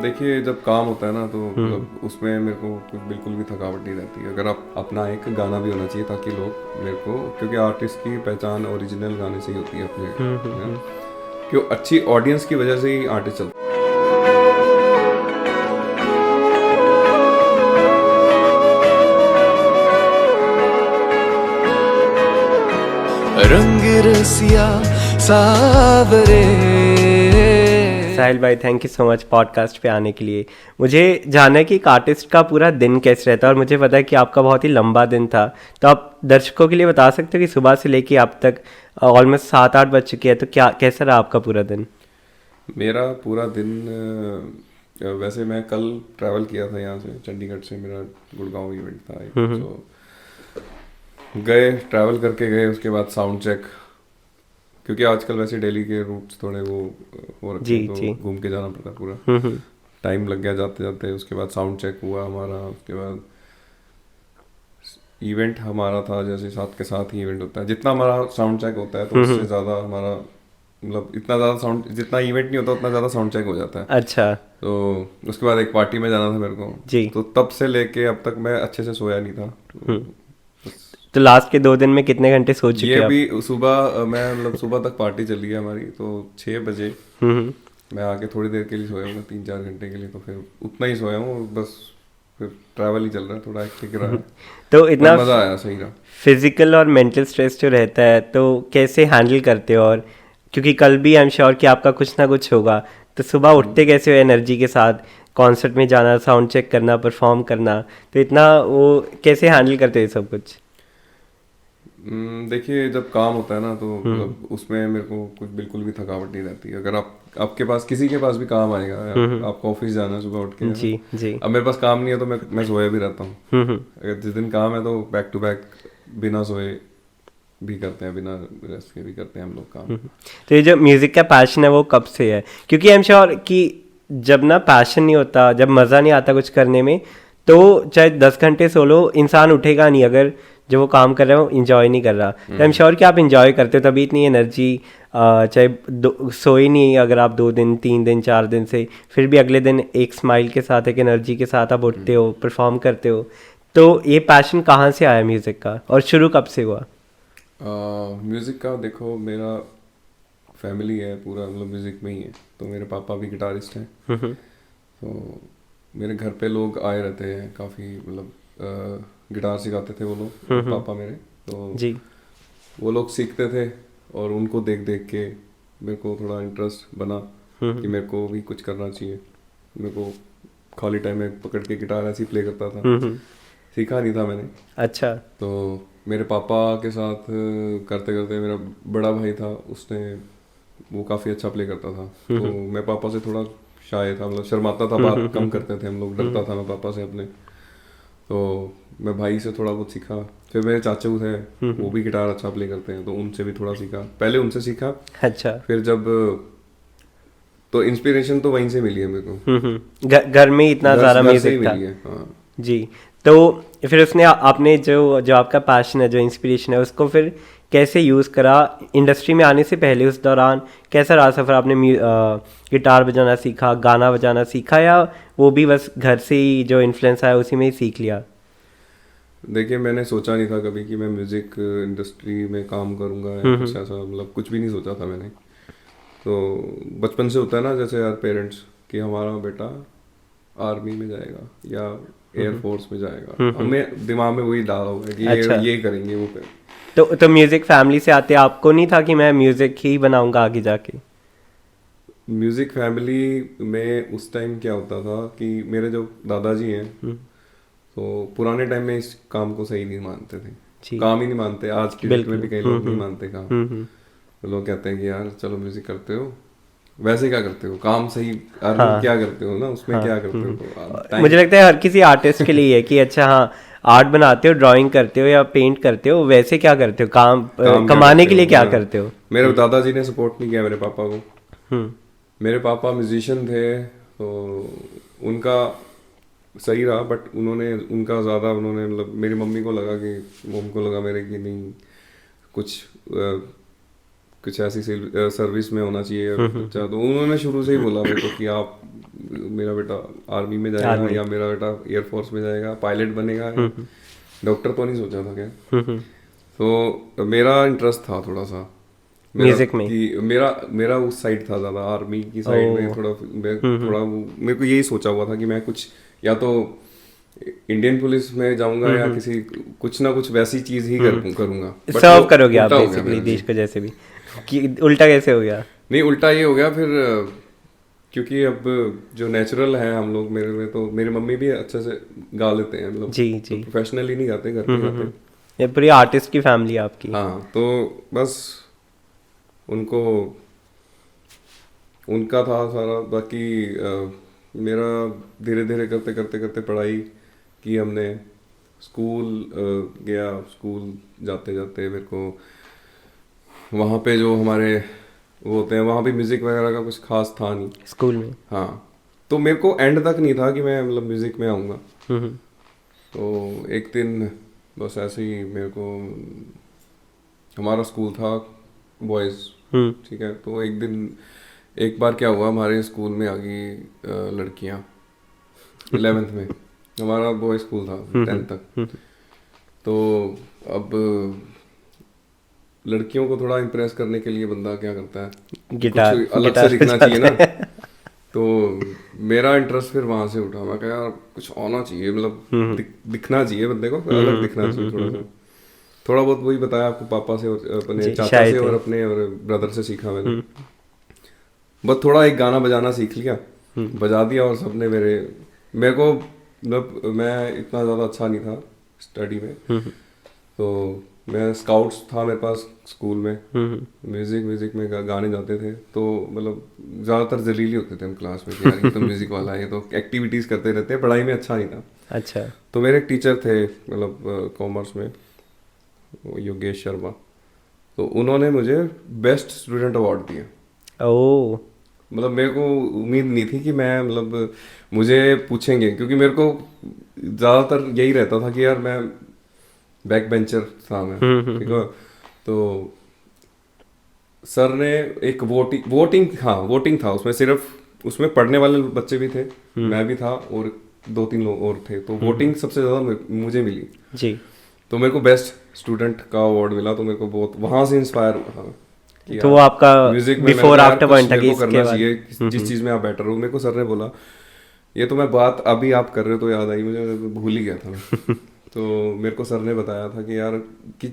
देखिए जब काम होता है ना तो मतलब उसमें मेरे को कुछ बिल्कुल भी थकावट नहीं रहती। अगर आप अपना एक गाना भी होना चाहिए ताकि लोग मेरे को, क्योंकि आर्टिस्ट की पहचान ओरिजिनल गाने से ही होती है अपने है ना? क्यों अच्छी ऑडियंस की वजह से ही आर्टिस्ट चलता है। रंग रसिया सावरे। साहिल भाई, thank you so much podcast पे आने के लिए। मुझे जानना है कि एक आर्टिस्ट का पूरा दिन कैसे रहता है, और मुझे पता है कि आपका बहुत ही लंबा दिन था, तो आप दर्शकों के लिए बता सकते हो कि सुबह से लेके अब तक ऑलमोस्ट 7-8 बज चुके हैं, तो क्या कैसा रहा आपका पूरा दिन? मेरा पूरा दिन वैसे मैं कल ट्रैवल किया था यहाँ से, चंडीगढ़ से मेरा गुड़गांव इवेंट था एक, तो गए ट्रैवल करके गए, उसके बाद साउंड चेक, क्योंकि आजकल वैसे दिल्ली के रूट्स थोड़े वो हो रखे हैं, तो घूम के जाना पड़ता पूरा, टाइम लग गया जाते जाते। उसके बाद साउंड चेक हुआ हमारा, उसके बाद इवेंट हमारा था, जैसे साथ के साथ ही इवेंट होता है, जितना हमारा साउंड चेक होता है तो उससे ज़्यादा हमारा मतलब इतना ज़्यादा साउंड, जितना इवेंट नहीं होता उतना ज़्यादा साउंड चेक हो जाता है। अच्छा। तो उसके बाद एक पार्टी में जाना था मेरे को जी। तो तब से लेके अब तक मैं अच्छे से सोया नहीं था। तो लास्ट के 2 दिन में कितने घंटे सो चुके ये आप? भी सुबह मैं मतलब सुबह तक पार्टी चल रही है हमारी, तो 6 बजे मैं आके थोड़ी देर के लिए सोया हूँ, 3-4 घंटे के लिए, तो फिर उतना ही सोया हूँ बस। फिर ट्रैवल ही चल रहा है, थोड़ा एक्टिव रहा है। तो इतना मज़ा आया, सही रहा। फिजिकल और मेंटल स्ट्रेस जो रहता है तो कैसे हैंडल करते हो? और क्योंकि कल भी आई एम श्योर कि आपका कुछ ना कुछ होगा, तो सुबह उठते कैसे हो एनर्जी के साथ? कॉन्सर्ट में जाना, साउंड चेक करना, परफॉर्म करना, तो इतना वो कैसे हैंडल करते हो ये सब कुछ? देखिए जब काम होता है ना तो मतलब उसमें मेरे को कुछ बिल्कुल भी थकावट नहीं रहती। अगर आपके पास किसी के पास भी काम आएगा, आपको ऑफिस जाना है सुबह उठ के, है जी ना? जी। अब मेरे पास काम नहीं है तो मैं सोया भी रहता हूँ। अगर जिस दिन काम है तो बैक टू बैक बिना सोए भी करते हैं, बिना रेस्ट के भी करते हैं हम लोग काम। तो ये जो म्यूज़िक का पैशन है वो कब से है? क्योंकि आई एम श्योर कि जब ना पैशन नहीं होता, जब मज़ा नहीं आता कुछ करने में, तो चाहे 10 घंटे सो लो, इंसान उठेगा नहीं अगर जो वो काम कर रहा है वो इंजॉय नहीं कर रहा। तो आई एम श्योर कि आप इंजॉय करते हो, तभी इतनी एनर्जी। चाहे सोए नहीं अगर आप 2 दिन 3 दिन 4 दिन से, फिर भी अगले दिन एक स्माइल के साथ, एक एनर्जी के साथ आप उठते हो, परफॉर्म करते हो। तो ये पैशन कहाँ से आया म्यूज़िक का, और शुरू कब से हुआ? म्यूज़िक का देखो, मेरा फैमिली है पूरा मतलब म्यूज़िक में ही है। तो मेरे पापा भी गिटारिस्ट हैं, तो मेरे घर पे लोग आए रहते हैं काफ़ी, मतलब गिटार सिखाते थे वो लोग, पापा मेरे। तो जी। वो लोग सीखते थे और उनको देख देख के मेरे को थोड़ा इंटरेस्ट बना कि मेरे को भी कुछ करना चाहिए। मेरे को खाली टाइम में पकड़ के गिटार ऐसे ही प्ले करता था, सीखा नहीं था मैंने। अच्छा। तो मेरे पापा के साथ करते करते, मेरा बड़ा भाई था, उसने वो काफ़ी अच्छा प्ले करता था, तो मैं पापा से थोड़ा शाय था, मतलब शर्माता था, बात कम करते थे हम लोग, डरता था मैं पापा से अपने। तो मैं भाई से थोड़ा बहुत सीखा। फिर मेरे चाचू थे, वो भी गिटार अच्छा प्ले करते हैं, तो उनसे भी थोड़ा सीखा, पहले उनसे सीखा। अच्छा। फिर जब तो इंस्पिरेशन तो वहीं से मिली है मेरे को, घर में ही इतना सारा घर से ही म्यूजिक था। मिली है। हाँ जी। तो फिर उसने आपने जो जो आपका पैशन है, जो इंस्पिरेशन है, उसको फिर कैसे यूज़ करा इंडस्ट्री में आने से पहले? उस दौरान कैसा रहा सफ़र? आपने गिटार बजाना सीखा, गाना बजाना सीखा, या वो भी बस घर से ही जो इन्फ्लुएंस आया उसी में ही सीख लिया? देखिए मैंने सोचा नहीं था कभी कि मैं म्यूज़िक इंडस्ट्री में काम करूँगा या कुछ ऐसा, मतलब कुछ भी नहीं सोचा था मैंने। तो बचपन से होता है ना, जैसे यार पेरेंट्स, कि हमारा बेटा आर्मी में जाएगा या एयरफोर्स में जाएगा, हमें दिमाग में वही डाला हुआ है कि अच्छा। ये करेंगे वो पे। तो म्यूज़िक फैमिली से आते आपको नहीं था कि मैं म्यूज़िक ही बनाऊंगा आगे जाके? म्यूज़िक फैमिली में उस टाइम क्या होता था कि मेरे जो दादाजी हैं, तो पुराने टाइम में इस काम को सही नहीं मानते थे, काम ही नहीं मानते। आज की डेट में भी कई लोग नहीं मानते काम। तो लोग कहते हैं कि यार चलो म्यूजिक करते हो, वैसे क्या करते हो, काम सही अर्निंग क्या करते हो ना, उसमें क्या करते हो? तो मुझे लगता है हर किसी आर्टिस्ट के लिए है कि अच्छा हाँ, आर्ट बनाते हो, ड्राइंग करते हो या पेंट करते हो, वैसे क्या करते हो, काम कमाने के लिए क्या करते हो? मेरे दादाजी ने सपोर्ट नहीं किया मेरे पापा को। मेरे पापा म्यूजिशियन थे, तो उनका सही रहा, बट उनका ज़्यादा उन्होंने मतलब मेरी मम्मी को लगा कि, उनको लगा मेरे कि नहीं कुछ कुछ ऐसी सर्विस में होना चाहिए बच्चा। तो उन्होंने शुरू से ही बोला मेरे को कि आप, मेरा बेटा आर्मी में जाएगा या मेरा बेटा एयरफोर्स में जाएगा, पायलट बनेगा। डॉक्टर तो नहीं सोचा था क्या। तो मेरा इंटरेस्ट था थोड़ा सा म्यूजिक में कि मेरा उस साइड था ज़्यादा, आर्मी की साइड में थोड़ा। मेरे को यही सोचा हुआ था कि मैं कुछ या तो इंडियन पुलिस में जाऊंगा या किसी कुछ ना कुछ वैसी चीज ही करूंगा। सर्व करोगे आप बेसिकली देश को, जैसे भी। कि उल्टा कैसे हो गया? नहीं, उल्टा ये हो गया फिर, क्योंकि अब जो नेचुरल है हम लोग, मेरे में तो मेरी मम्मी भी अच्छे से गा लेते हैं, मतलब जी जी, प्रोफेशनली नहीं गाते, घर पे गाते। ये पूरी आर्टिस्ट की फैमिली आपकी। हाँ, तो बस उनको उनका था सारा। बाकी मेरा धीरे धीरे करते करते करते पढ़ाई की हमने। स्कूल गया, स्कूल जाते जाते मेरे को वहाँ पे जो हमारे वो होते हैं, वहाँ पे म्यूज़िक वगैरह का कुछ खास था नहीं स्कूल में। हाँ, तो मेरे को एंड तक नहीं था कि मैं मतलब म्यूज़िक में आऊँगा। तो एक दिन बस ऐसे ही मेरे को, हमारा स्कूल था बॉयज़, ठीक है। तो एक दिन एक बार क्या हुआ, हमारे स्कूल में आ गई लड़कियाँ 11th में। हमारा बॉय स्कूल था 10th तक। तो अब लड़कियों को थोड़ा इम्प्रेस करने के लिए बंदा क्या करता है, गिटार कुछ अलग से दिखना चाहिए ना। तो मेरा इंटरेस्ट फिर वहां से उठा। मैं कहा यार कुछ होना चाहिए, मतलब दिखना चाहिए बंदे को, अलग दिखना चाहिए थोड़ा बहुत। वही बताया आपको, पापा से और अपने चाचा से और अपने और ब्रदर से सीखा मैंने। बस थोड़ा एक गाना बजाना सीख लिया, बजा दिया, और सबने मेरे को, मतलब मैं इतना ज़्यादा अच्छा नहीं था स्टडी में। तो मैं स्काउट्स था मेरे पास स्कूल में, म्यूजिक में गाने जाते थे। तो मतलब ज़्यादातर जलीली होते थे हम क्लास में कि यार ये तो म्यूजिक वाला है, ये तो एक्टिविटीज़ करते रहते हैं, पढ़ाई में अच्छा नहीं था। अच्छा। तो मेरे एक टीचर थे, मतलब कॉमर्स में, योगेश शर्मा। तो उन्होंने मुझे बेस्ट स्टूडेंट अवार्ड दिया। ओह, मतलब मेरे को उम्मीद नहीं थी कि मैं, मतलब मुझे पूछेंगे, क्योंकि मेरे को ज़्यादातर यही रहता था कि यार मैं बैक बेंचर था मैं, ठीक है। तो सर ने एक वोटिंग था उसमें, सिर्फ उसमें पढ़ने वाले बच्चे भी थे, मैं भी था, और 2-3 लोग और थे। तो वोटिंग सबसे ज़्यादा मुझे मिली जी। तो मेरे को बेस्ट स्टूडेंट का अवार्ड मिला। तो मेरे को बहुत वहाँ से इंस्पायर हुआ था। तो वो आपका बिफोर आफ्टर पॉइंट था कि इसको करना चाहिए, जिस चीज़ में आप बेटर हो। मेरे को सर ने बोला, ये तो मैं बात अभी आप कर रहे हो तो याद आई मुझे, भूल ही गया था। तो मेरे को सर ने बताया था कि यार कि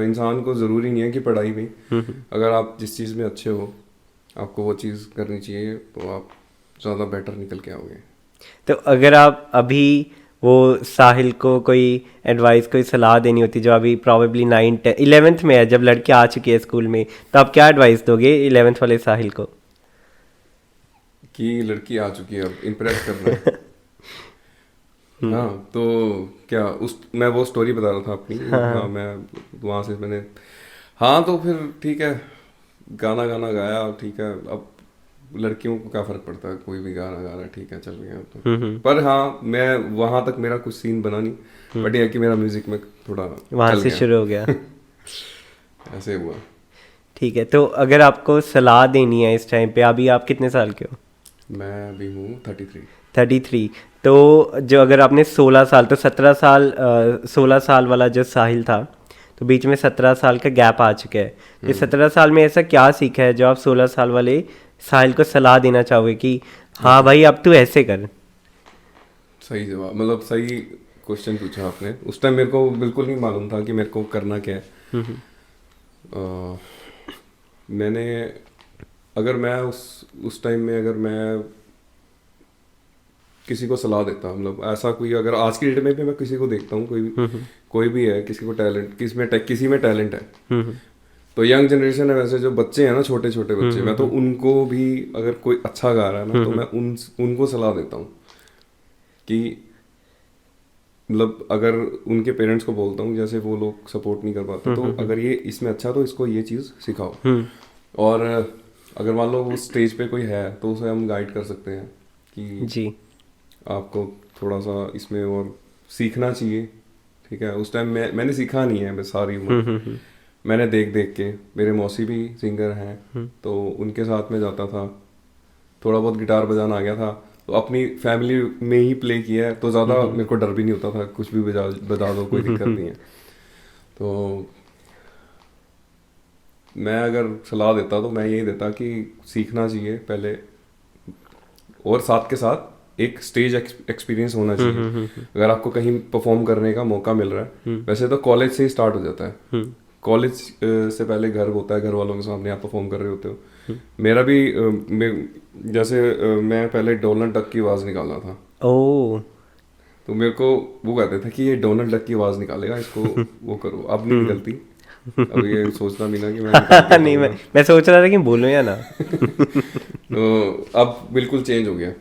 इंसान को ज़रूरी नहीं है कि पढ़ाई में, अगर आप जिस चीज़ में अच्छे हो आपको वो चीज़ करनी चाहिए, तो आप ज़्यादा बेटर निकल के आओगे। तो अगर आप अभी वो साहिल को कोई एडवाइस, कोई सलाह देनी होती जो अभी प्रॉबेबली 11th में है, जब लड़की आ चुकी है स्कूल में, तो आप क्या एडवाइस दोगे 11th वाले साहिल को? कि लड़की आ चुकी है, अब इम्प्रेस करना है। हाँ, तो क्या मैं वो स्टोरी बता रहा था अपनी। हाँ, मैं वहाँ से मैंने, हाँ, तो फिर ठीक है, गाना गाया, ठीक है। अब लड़कियों को क्या फर्क पड़ता है, कोई भी गाना गा रहा है, ठीक है, चल गया तो। पर हाँ, मैं वहाँ तक मेरा कुछ सीन बना नहीं, बट ये कि मेरा म्यूजिक में थोड़ा वहाँ से शुरू हो गया। ऐसे हुआ। ठीक है, तो अगर आपको सलाह देनी है इस टाइम पे, अभी आप कितने साल के हो? मैं अभी हूँ 33। तो जो अगर आपने 16 साल, तो 16 साल वाला जो साहिल था, तो बीच में 17 साल का गैप आ चुका है। ये 17 साल में ऐसा क्या सीखा है जो आप 16 साल वाले साहिल को सलाह देना चाहोगे कि हाँ भाई अब तू ऐसे कर? सही जवाब, मतलब सही क्वेश्चन पूछा आपने। उस टाइम मेरे को बिल्कुल नहीं मालूम था कि मेरे को करना क्या है। मैंने, अगर मैं उस टाइम में अगर मैं किसी को सलाह देता, मतलब ऐसा कोई, अगर आज की डेट में भी मैं किसी को देखता हूँ, कोई भी है, किसी को टैलेंट, किसी में टैलेंट है, तो यंग जनरेशन है, वैसे जो बच्चे हैं ना, छोटे छोटे बच्चे, मैं तो उनको भी, अगर कोई अच्छा गा रहा है ना, तो मैं उनको सलाह देता हूँ कि, मतलब अगर उनके पेरेंट्स को बोलता हूँ, जैसे वो लोग सपोर्ट नहीं कर पाते, तो अगर ये इसमें अच्छा, तो इसको ये चीज़ सिखाओ। और अगर मान लो उस स्टेज पे कोई है, तो उसे हम गाइड कर सकते हैं कि जी आपको थोड़ा सा इसमें और सीखना चाहिए, ठीक है। उस टाइम मैंने सीखा नहीं है, मैं सारी उम्र मैंने देख देख के, मेरे मौसी भी सिंगर हैं तो उनके साथ में जाता था, थोड़ा बहुत गिटार बजाना आ गया था तो अपनी फैमिली में ही प्ले किया है, तो ज़्यादा मेरे को डर भी नहीं होता था, कुछ भी बजा दो, कोई दिक्कत नहीं है। तो मैं अगर सलाह देता तो मैं यही देता कि सीखना चाहिए पहले, और साथ के साथ एक स्टेज एक्सपीरियंस होना चाहिए। अगर आपको कहीं परफॉर्म करने का मौका मिल रहा है, वैसे तो कॉलेज से ही स्टार्ट हो जाता है, कॉलेज से पहले घर होता है, घर वालों के सामने आप परफॉर्म कर रहे होते हो। मेरा भी जैसे मैं पहले डोनाल्ड डक की आवाज़ निकालना था। ओह, तो मेरे को वो कहते थे कि ये डोनाल्ड डक की आवाज़ निकालेगा, इसको वो करो। अब नहीं निकलती, अब ये सोचना भी ना कि मैं नहीं, मैं सोच रहा था कि बोलूं या ना। तो अब बिल्कुल चेंज हो गया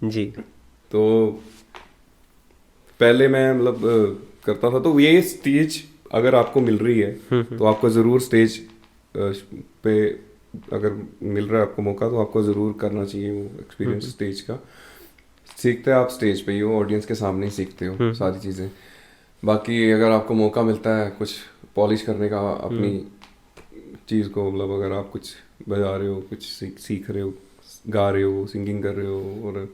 जी। तो पहले मैं मतलब करता था, तो ये स्टेज अगर आपको मिल रही है तो आपको ज़रूर स्टेज पे अगर मिल रहा है आपको मौका, तो आपको ज़रूर करना चाहिए वो एक्सपीरियंस स्टेज का। सीखते आप स्टेज पे ही हो, ऑडियंस के सामने ही सीखते हो सारी चीज़ें। बाकी अगर आपको मौका मिलता है कुछ पॉलिश करने का अपनी चीज़ को, मतलब अगर आप कुछ बजा रहे हो, कुछ सीख रहे हो, गा रहे हो, सिंगिंग कर रहे हो, और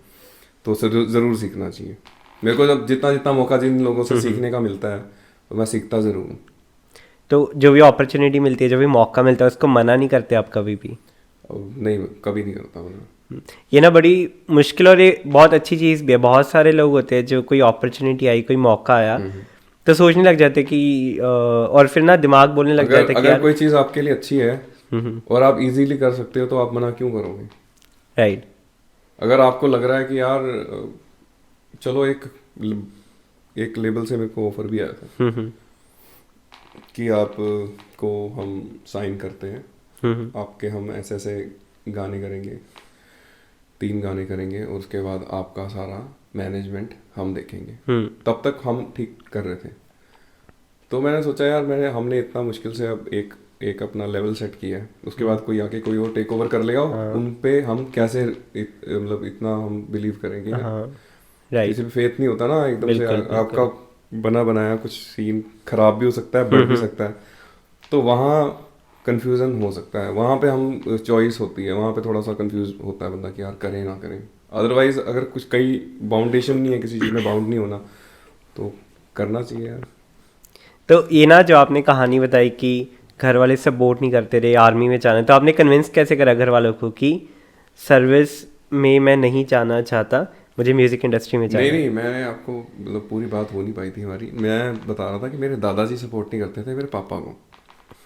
तो ज़रूर सीखना चाहिए। मेरे को जब जितना जितना मौका जिन लोगों से सीखने का मिलता है तो मैं सीखता ज़रूर हूँ। तो जो भी अपॉर्चुनिटी मिलती है, जो भी मौका मिलता है, उसको मना नहीं करते आप कभी भी? नहीं, कभी नहीं करता मैं। ये ना बड़ी मुश्किल और ये बहुत अच्छी चीज़ भी है। बहुत सारे लोग होते हैं जो कोई अपॉर्चुनिटी आई, कोई मौका आया तो सोचने लग जाते कि और फिर ना दिमाग बोलने लग जाता है कि अगर कोई चीज़ आपके लिए अच्छी है और आप इजीली कर सकते हो तो आप मना क्यों करोगे? राइट। अगर आपको लग रहा है कि यार चलो एक लेबल से मेरे को ऑफर भी आया था कि आप को हम साइन करते हैं, आपके हम ऐसे ऐसे गाने करेंगे, 3 गाने करेंगे, और उसके बाद आपका सारा मैनेजमेंट हम देखेंगे। तब तक हम ठीक कर रहे थे। तो मैंने सोचा यार हमने इतना मुश्किल से अब एक अपना लेवल सेट किया है, उसके बाद कोई आके कोई और टेक ओवर कर लेगा, उन पे हम कैसे मतलब इतना हम बिलीव करेंगे। किसी पे फेथ नहीं होता ना एकदम से। आपका बना बनाया कुछ सीन खराब भी हो सकता है, बढ़ भी सकता है, तो वहाँ कंफ्यूजन हो सकता है। वहाँ पे हम चॉइस होती है, वहाँ पे थोड़ा सा कंफ्यूज होता है बंदा कि यार करें ना करें। अदरवाइज अगर कुछ कई बाउंडेशन नहीं है, किसी चीज़ में बाउंड नहीं होना, तो करना चाहिए यार। तो ये ना जो आपने कहानी बताई कि घर वाले सपोर्ट नहीं करते रहे, आर्मी में जाना, तो आपने कन्विंस कैसे करा घर वालों को कि सर्विस में मैं नहीं जाना चाहता, मुझे म्यूजिक इंडस्ट्री में जाना? नहीं, मैंने आपको मतलब पूरी बात हो नहीं पाई थी हमारी। मैं बता रहा था कि मेरे दादाजी सपोर्ट नहीं करते थे मेरे पापा को।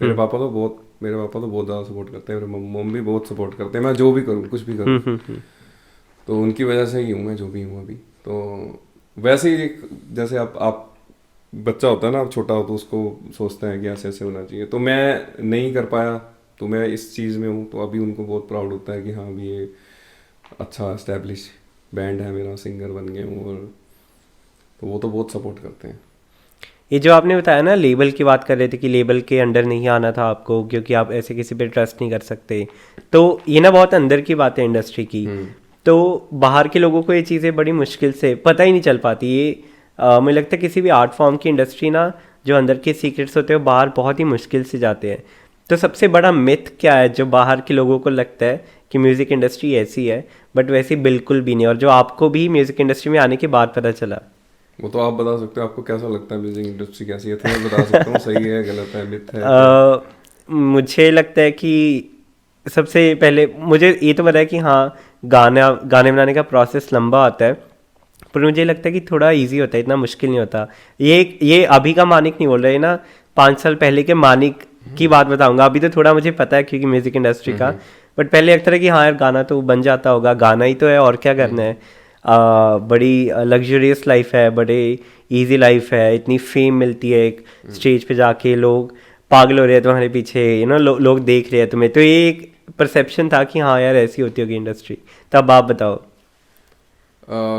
मेरे पापा तो बहुत ज़्यादा सपोर्ट करते हैं, मेरे मम्मी बहुत सपोर्ट करते हैं, मैं जो भी करूँ, कुछ भी करूँ। तो उनकी वजह से ही हूँ मैं जो भी हूँ अभी। तो वैसे ही जैसे आप बच्चा होता है ना, आप छोटा हो तो उसको सोचते हैं कि ऐसे ऐसे होना चाहिए। तो मैं नहीं कर पाया, तो मैं इस चीज़ में हूँ, तो अभी उनको बहुत प्राउड होता है कि हाँ अभी ये अच्छा एस्टेब्लिश बैंड है मेरा, सिंगर बन गए हूँ, और तो वो तो बहुत सपोर्ट करते हैं। ये जो आपने बताया ना, लेबल की बात कर रहे थे कि लेबल के अंडर नहीं आना था आपको क्योंकि आप ऐसे किसी पे ट्रस्ट नहीं कर सकते, तो ये ना बहुत अंदर की बात है इंडस्ट्री की। तो बाहर के लोगों को ये चीज़ें बड़ी मुश्किल से पता ही नहीं चल पाती। ये मुझे लगता है किसी भी आर्ट फॉर्म की इंडस्ट्री ना, जो अंदर के सीक्रेट्स होते हैं बाहर बहुत ही मुश्किल से जाते हैं। तो सबसे बड़ा मिथ क्या है जो बाहर के लोगों को लगता है कि म्यूज़िक इंडस्ट्री ऐसी है, बट वैसे बिल्कुल भी नहीं, और जो आपको भी म्यूज़िक इंडस्ट्री में आने के बाद पता चला? वो तो आप बता सकते हो, आपको कैसा लगता है म्यूजिक इंडस्ट्री कैसी है? तो मैं बता सकता हूँ सही है, गलत है, मिथ है। मुझे लगता है कि सबसे पहले मुझे ये तो पता है कि हाँ गाने बनाने का प्रोसेस लंबा होता है, पर मुझे लगता है कि थोड़ा इजी होता है, इतना मुश्किल नहीं होता। ये अभी का मानिक नहीं बोल रहे ना, 5 साल पहले के मानिक की बात बताऊंगा। अभी तो थोड़ा मुझे पता है क्योंकि म्यूजिक इंडस्ट्री का, बट पहले एक तरह कि हाँ यार गाना तो बन जाता होगा, गाना ही तो है और क्या करना है। बड़ी लग्जरियस लाइफ है, बड़े इजी लाइफ है, इतनी फेम मिलती है, एक स्टेज पे जाके लोग पागल हो रहे हैं तुम्हारे पीछे, लोग देख रहे हैं तुम्हें। तो ये एक परसेप्शन था कि हाँ यार ऐसी होती होगी इंडस्ट्री। तब आप बताओ।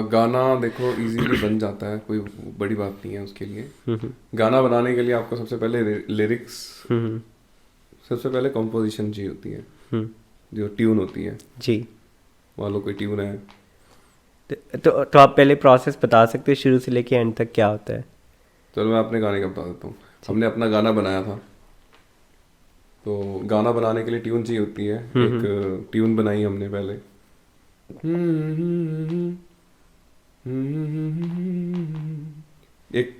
गाना देखो इजीली बन जाता है, कोई बड़ी बात नहीं है उसके लिए। गाना बनाने के लिए आपको सबसे पहले लिरिक्स, सबसे पहले कंपोजिशन चाहिए होती है, जो ट्यून होती है जी। मान लो कोई ट्यून है, तो आप पहले प्रोसेस बता सकते हो शुरू से लेके एंड तक क्या होता है? चलो मैं अपने गाने का बता देता हूँ। हमने अपना गाना बनाया था, तो गाना बनाने के लिए ट्यून चाहिए होती है। एक ट्यून बनाई हमने पहले, एक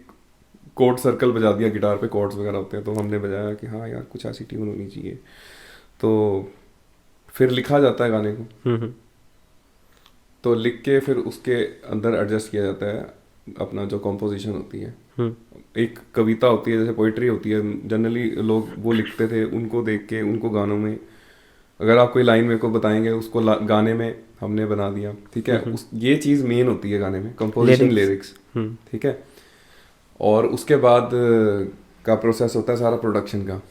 कोड सर्कल बजा दिया, गिटार पे कॉर्ड्स वगैरह होते हैं तो हमने बजाया कि हाँ यार कुछ ऐसी ट्यून होनी चाहिए। तो फिर लिखा जाता है गाने को, तो लिख के फिर उसके अंदर एडजस्ट किया जाता है अपना जो कॉम्पोजिशन होती है। एक कविता होती है, जैसे पोइट्री होती है, जनरली लोग वो लिखते थे, उनको देख के उनको गानों में, अगर आप कोई लाइन मेरे को बताएंगे उसको गाने में हमने बना दिया, ठीक है। ये चीज़ मेन होती है गाने में, कंपोजिशन, लिरिक्स, ठीक है। और उसके बाद का प्रोसेस होता है सारा प्रोडक्शन का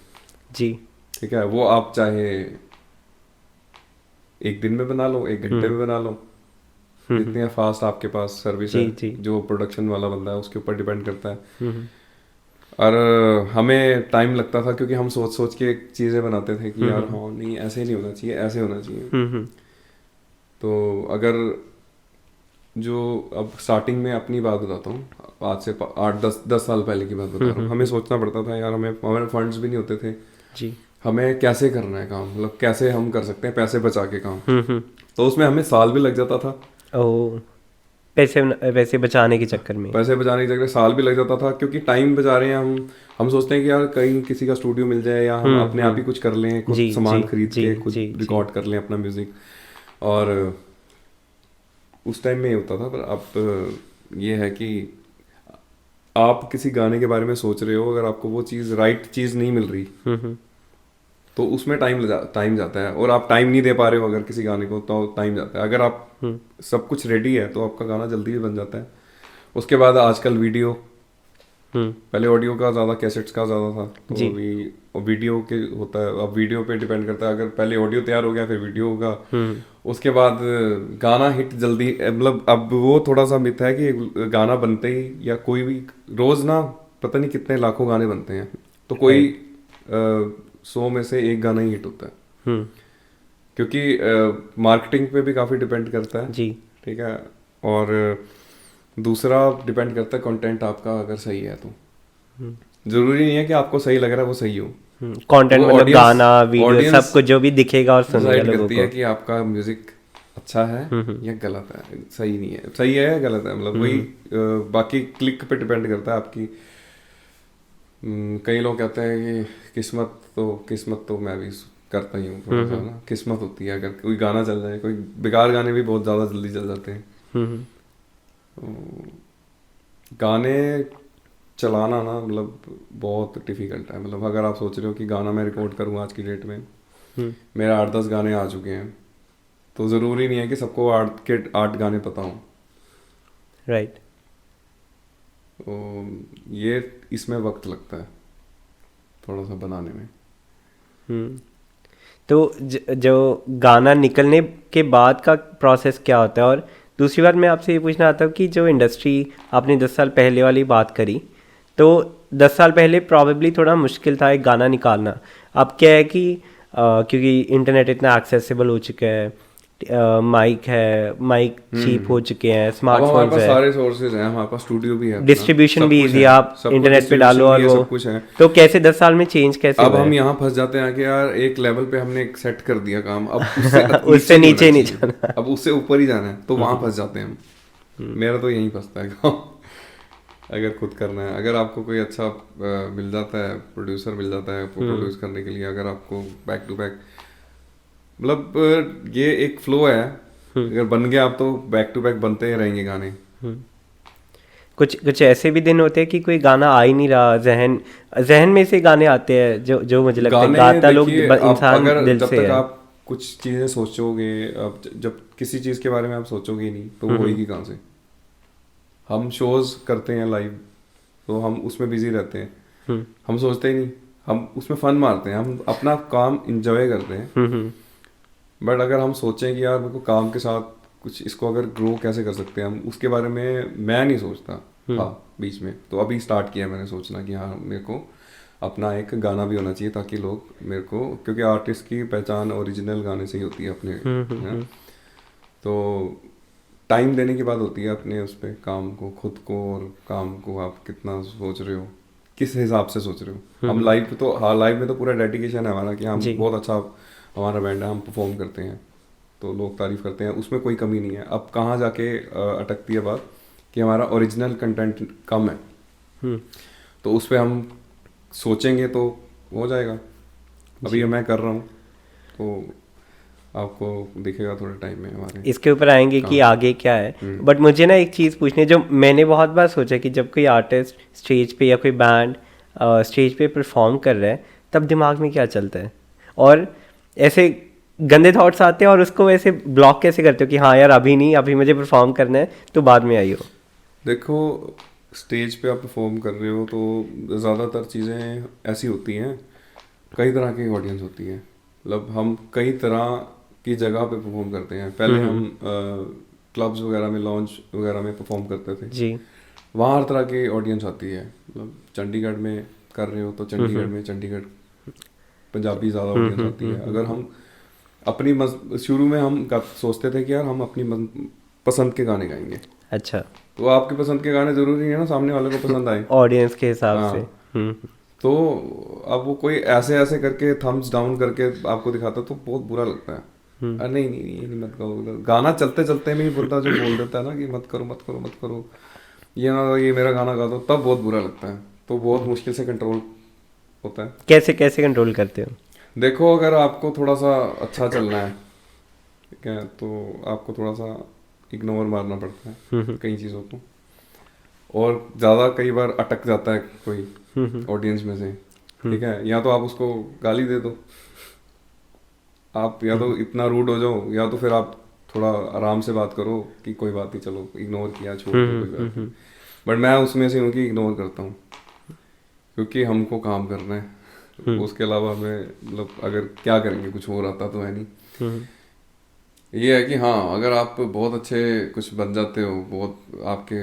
जी, ठीक है। वो आप चाहे एक दिन में बना लो, एक घंटे में बना लो, जितनी फास्ट आपके पास सर्विस है, जो प्रोडक्शन वाला बंदा है उसके ऊपर डिपेंड करता है। और हमें टाइम लगता था क्योंकि हम सोच सोच के चीज़ें बनाते थे कि यार हाँ नहीं ऐसे नहीं होना चाहिए, ऐसे होना चाहिए। तो अगर जो अब स्टार्टिंग में अपनी बात बताता हूँ, आज से 8-10 साल पहले की बात बता रहा हूँ, हमें सोचना पड़ता था यार, हमारे फंड्स भी नहीं होते थे जी, हमें कैसे करना है काम, मतलब कैसे हम कर सकते हैं पैसे बचा के काम। तो उसमें हमें साल भी लग जाता था। ओ, पैसे बचाने के चक्कर में, पैसे बचाने की जगह साल भी लग जाता था, क्योंकि टाइम बचा रहे हैं हम सोचते हैं कि यार कहीं किसी का स्टूडियो मिल जाए या हम अपने आप ही कुछ कर लें, कुछ सामान खरीद के खुद रिकॉर्ड कर लें अपना म्यूजिक। और उस टाइम में ये होता था। पर अब ये है कि आप किसी गाने के बारे में सोच रहे हो, अगर आपको वो चीज़ राइट चीज़ नहीं मिल रही तो उसमें टाइम जाता है, और आप टाइम नहीं दे पा रहे हो अगर किसी गाने को, तो टाइम जाता है। अगर आप सब कुछ रेडी है तो आपका गाना जल्दी भी बन जाता है। उसके बाद आजकल वीडियो, पहले ऑडियो का ज़्यादा, कैसेट्स का ज़्यादा था, तो अभी वीडियो के होता है। अब वीडियो पे डिपेंड करता है, अगर पहले ऑडियो तैयार हो गया फिर वीडियो होगा, उसके बाद गाना हिट जल्दी, मतलब अब वो थोड़ा सा मिथ है कि गाना बनते ही, या कोई भी रोज़ ना पता नहीं कितने लाखों गाने बनते हैं, तो कोई 100 में से एक गाना ही हिट होता है। क्योंकि मार्केटिंग पे भी काफ़ी डिपेंड करता है जी, ठीक है। और दूसरा डिपेंड करता है कंटेंट आपका अगर सही है तो जरूरी नहीं है कि आपको सही लग रहा है वो सही हो। कंटेंट मतलब गाना, वीडियो, सब कुछ जो भी दिखेगा और सुनेगा लोगों को, है कि आपका म्यूजिक अच्छा है या गलत है, सही नहीं है, सही है या गलत है, मतलब वही बाकी क्लिक पे डिपेंड करता है आपकी। कई लोग कहते हैं कि किस्मत तो मैं भी करता ही हूँ थोड़ा सा ना, किस्मत होती है। अगर कोई गाना चल जाए, कोई बेकार गाने भी बहुत ज़्यादा जल्दी चल जाते हैं। गाने चलाना ना मतलब बहुत डिफिकल्ट है। मतलब अगर आप सोच रहे हो कि गाना मैं रिकॉर्ड करूँ, आज की डेट में मेरा 8-10 गाने आ चुके हैं, तो ज़रूरी नहीं है कि सबको 8 गाने पता हों, राइट। तो ये इसमें वक्त लगता है थोड़ा सा बनाने में। तो जो गाना निकलने के बाद का प्रोसेस क्या होता है? और दूसरी बात मैं आपसे ये पूछना चाहता हूँ कि जो इंडस्ट्री, आपने 10 साल पहले वाली बात करी, तो 10 साल पहले प्रॉबेबली थोड़ा मुश्किल था एक गाना निकालना। अब क्या है कि क्योंकि इंटरनेट इतना एक्सेसिबल हो चुका है, माइक चीप हो चुके हैं, स्मार्टफोन्स है, सारे सोर्सेज हैं, हमारे पास स्टूडियो भी है, डिस्ट्रीब्यूशन भी इजी, आप इंटरनेट पे डालो और वो सब कुछ है। तो कैसे 10 साल में चेंज कैसे अब हम यहाँ फंस जाते हैं कि यार एक लेवल पे हमने सेट कर दिया काम, अब उससे नीचे नहीं जाना, अब उससे ऊपर ही जाना है, तो वहां फंस जाते हैं हम। मेरा तो यही फंसता है काम अगर खुद करना है। अगर आपको कोई अच्छा मिल जाता है, प्रोड्यूसर मिल जाता है प्रोड्यूस करने के लिए, अगर आपको बैक टू बैक, मतलब ये एक फ्लो है, अगर बन गया आप तो बैक टू बैक बनते ही रहेंगे गाने। कुछ ऐसे भी दिन होते हैं कि कोई गाना आ ही नहीं रहा, जहन में से गाने आते हैं जो मुझे लगता है गाता लोग इंसान दिल से है। जब तक आप कुछ चीज़ें सोचोगे, अब जब किसी चीज़ के बारे में आप सोचोगे ही नहीं तो वो होएगी कहाँ से। हम शोज करते हैं लाइव, तो हम उसमें बिजी रहते हैं, हम सोचते ही नहीं, हम उसमें फन मारते हैं, हम अपना काम इंजॉय करते हैं। बट अगर हम सोचें कि यार मेरे को काम के साथ कुछ इसको अगर ग्रो कैसे कर सकते हैं हम, उसके बारे में मैं नहीं सोचता हाँ बीच में। तो अभी स्टार्ट किया मैंने सोचना कि हाँ मेरे को अपना एक गाना भी होना चाहिए, ताकि लोग मेरे को, क्योंकि आर्टिस्ट की पहचान ओरिजिनल गाने से ही होती है अपने है? तो टाइम देने की बात होती है अपने उस पर काम को, खुद को, और काम को आप कितना सोच रहे हो, किस हिसाब से सोच रहे हो। हम लाइव तो, हाँ लाइव में तो पूरा डेडिकेशन है हमारा कि हम जी। बहुत अच्छा हमारा बैंड है, हम परफॉर्म करते हैं तो लोग तारीफ करते हैं, उसमें कोई कमी नहीं है। अब कहाँ जाके अटकती है बात कि हमारा ओरिजिनल कंटेंट कम है, तो उस पर हम सोचेंगे तो हो जाएगा। अभी मैं कर रहा हूँ तो आपको दिखेगा थोड़े टाइम में हमारे। इसके ऊपर आएंगे कि आगे क्या है। बट मुझे ना एक चीज़ पूछनी है, जो मैंने बहुत बार सोचा कि जब कोई आर्टिस्ट स्टेज पे या कोई बैंड स्टेज पे परफॉर्म कर रहा है तब दिमाग में क्या चलता है, और ऐसे गंदे थॉट्स आते हैं और उसको वैसे ब्लॉक कैसे करते हो कि हाँ यार अभी नहीं, अभी मुझे परफॉर्म करना है तो बाद में आइयो। देखो स्टेज पे आप परफॉर्म कर रहे हो तो ज़्यादातर चीज़ें ऐसी होती हैं, कई तरह की ऑडियंस होती है, मतलब हम कई तरह की जगह पे परफॉर्म करते हैं। पहले हम क्लब्स वगैरह में, लॉन्च वगैरह में परफॉर्म करते थे जी। वहाँ हर तरह की ऑडियंस आती है। मतलब चंडीगढ़ में कर रहे हो तो चंडीगढ़ में चंडीगढ़ पंजाबी ज़्यादा ऑडियंस आती है। अगर हम अपनी शुरू में हम सोचते थे कि यार हम अपनी पसंद के गाने गाएंगे, अच्छा, तो आपकी पसंद के गाने जरूरी नहीं है ना सामने वाले को पसंद आए ऑडियंस के हिसाब हाँ। से। तो अब वो कोई ऐसे ऐसे करके थम्स डाउन करके आपको दिखाता तो बहुत बुरा लगता है। अरे नहीं नहीं ये नहीं मत करो, गाना चलते चलते में ही बंदा जो बोल देता है ना कि मत करो मत करो मत करो, ये ना ये मेरा गाना गा दो, तब बहुत बुरा लगता है। तो बहुत मुश्किल से कंट्रोल होता है। कैसे कैसे कंट्रोल करते हो? देखो अगर आपको थोड़ा सा अच्छा चलना है, ठीक है, तो आपको थोड़ा सा इग्नोर मारना पड़ता है कई चीज़ों को, और ज़्यादा कई बार अटक जाता है कोई ऑडियंस में से, ठीक है, या तो आप उसको गाली दे दो, आप या तो इतना रूड हो जाओ, या तो फिर आप थोड़ा आराम से बात करो कि कोई बात नहीं, चलो इग्नोर किया छोड़ दो कोई बात नहीं। बट मैं उसमें से हूँ कि इग्नोर करता हूँ, क्योंकि हमको काम करना है, उसके अलावा हमें मतलब अगर क्या करेंगे, कुछ हो रहा तो है नहीं। ये है कि हाँ अगर आप बहुत अच्छे कुछ बन जाते हो, बहुत आपके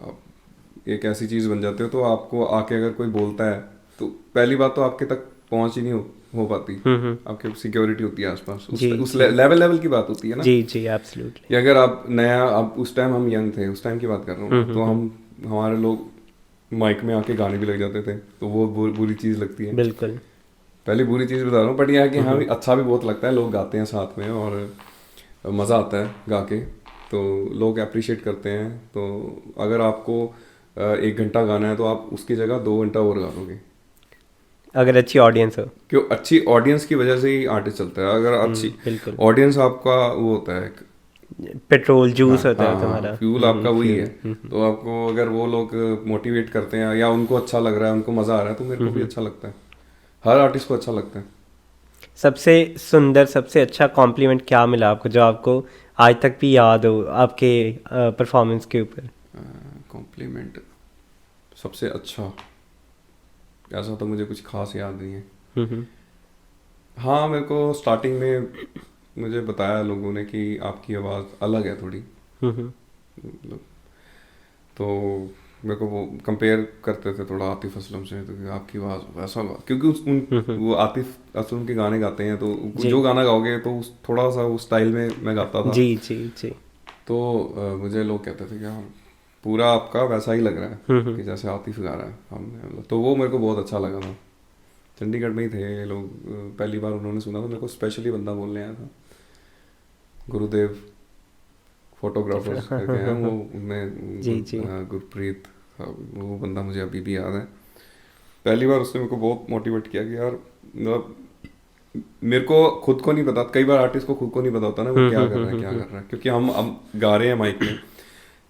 आप एक ऐसी चीज़ बन जाते हो, तो आपको आके अगर कोई बोलता है तो पहली बात तो आपके तक पहुंच ही नहीं हो पाती। आपके सिक्योरिटी होती है आसपास, उस लेवल की बात होती है ना। जी जी एब्सोल्युटली। कि अगर आप नया, आप उस टाइम हम यंग थे, उस टाइम की बात कर रहा हूँ, तो हम हमारे लोग माइक में आके गाने भी लग जाते थे, तो वो बुरी चीज़ लगती है। बिल्कुल। पहली बुरी चीज़ बता रहा हूँ, बट यह है कि हाँ अच्छा भी बहुत लगता है, लोग गाते हैं साथ में और मज़ा आता है गा के, तो लोग अप्रिशिएट करते हैं। तो अगर आपको 1 घंटा गाना है तो आप उसकी जगह 2 घंटा और गा दोगे, अगर अच्छी ऑडियंस हो। क्यों? अच्छी ऑडियंस की वजह से ही आर्टिस्ट चलता है। अगर अच्छी बिल्कुल। ऑडियंस आपका वो होता है, पेट्रोल जूस हाँ, होता है हाँ, तुम्हारा, फ्यूल आपका वही है। तो आपको अगर वो लोग मोटिवेट करते हैं या उनको अच्छा लग रहा है, उनको मज़ा आ रहा है, तो मेरे को भी अच्छा लगता है, हर आर्टिस्ट को अच्छा लगता है। सबसे सुंदर, सबसे अच्छा कॉम्प्लीमेंट क्या मिला आपको जो आपको आज तक भी याद हो आपके परफॉर्मेंस के ऊपर? कॉम्प्लीमेंट सबसे अच्छा, ऐसा तो मुझे कुछ खास याद नहीं है। हाँ मेरे को स्टार्टिंग में मुझे बताया लोगों ने कि आपकी आवाज़ अलग है थोड़ी, मतलब, तो मेरे को वो कंपेयर करते थे थोड़ा आतिफ असलम से, तो आपकी आवाज़ वैसा, क्योंकि वो आतिफ असलम के गाने गाते हैं, तो जो गाना गाओगे तो थोड़ा सा उस स्टाइल में मैं गाता था। जी जी जी। तो मुझे लोग कहते थे कि हाँ पूरा आपका वैसा ही लग रहा है कि जैसे आतिफ गा रहा है हमने, तो वो मेरे को बहुत अच्छा लगा था। चंडीगढ़ में ही थे ये लोग, पहली बार उन्होंने सुना था मेरे को, स्पेशली बंदा बोलने आया था, गुरुदेव फोटोग्राफर करके हैं वो, उनमें गुरप्रीत, वो बंदा मुझे अभी भी याद है। पहली बार उसने मेरे को बहुत मोटिवेट किया कि यार, मतलब मेरे को खुद को नहीं पता, कई बार आर्टिस्ट को खुद को नहीं पता होता ना वो क्या कर रहा है क्या कर रहा है, क्योंकि हम गा रहे हैं माइक में,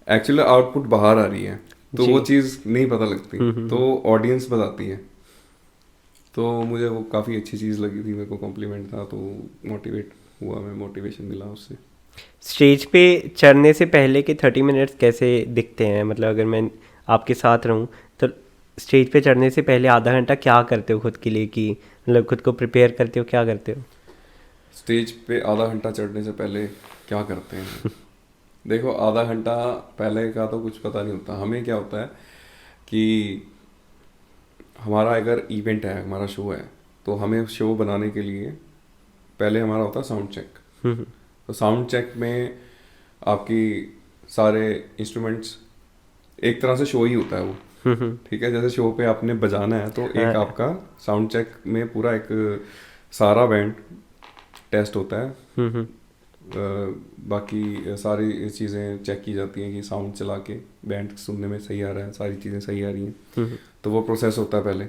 एक्चुअली आउटपुट बाहर आ रही है, तो वो चीज़ नहीं पता लगती, तो ऑडियंस बताती है। तो मुझे वो काफ़ी अच्छी चीज़ लगी थी, मेरे को कॉम्प्लीमेंट था, तो मोटिवेट हुआ मैं, मोटिवेशन मिला उससे। स्टेज पे चढ़ने से पहले के 30 मिनट्स कैसे दिखते हैं? मतलब अगर मैं आपके साथ रहूं तो स्टेज पे चढ़ने से पहले आधा घंटा क्या करते हो खुद के लिए, कि मतलब खुद को प्रिपेयर करते हो, क्या करते हो? स्टेज पे आधा घंटा चढ़ने से पहले क्या करते हैं? देखो आधा घंटा पहले का तो कुछ पता नहीं होता, हमें क्या होता है कि हमारा अगर इवेंट है, हमारा शो है, तो हमें शो बनाने के लिए पहले हमारा होता है साउंड चेक। तो साउंड चेक में आपकी सारे इंस्ट्रूमेंट्स, एक तरह से शो ही होता है वो, ठीक है, जैसे शो पे आपने बजाना है तो एक आपका साउंड चेक में पूरा एक सारा बैंड टेस्ट होता है। बाकी सारी चीज़ें चेक की जाती हैं कि साउंड चला के बैंड सुनने में सही आ रहा है, सारी चीज़ें सही आ रही हैं। तो वो प्रोसेस होता है पहले,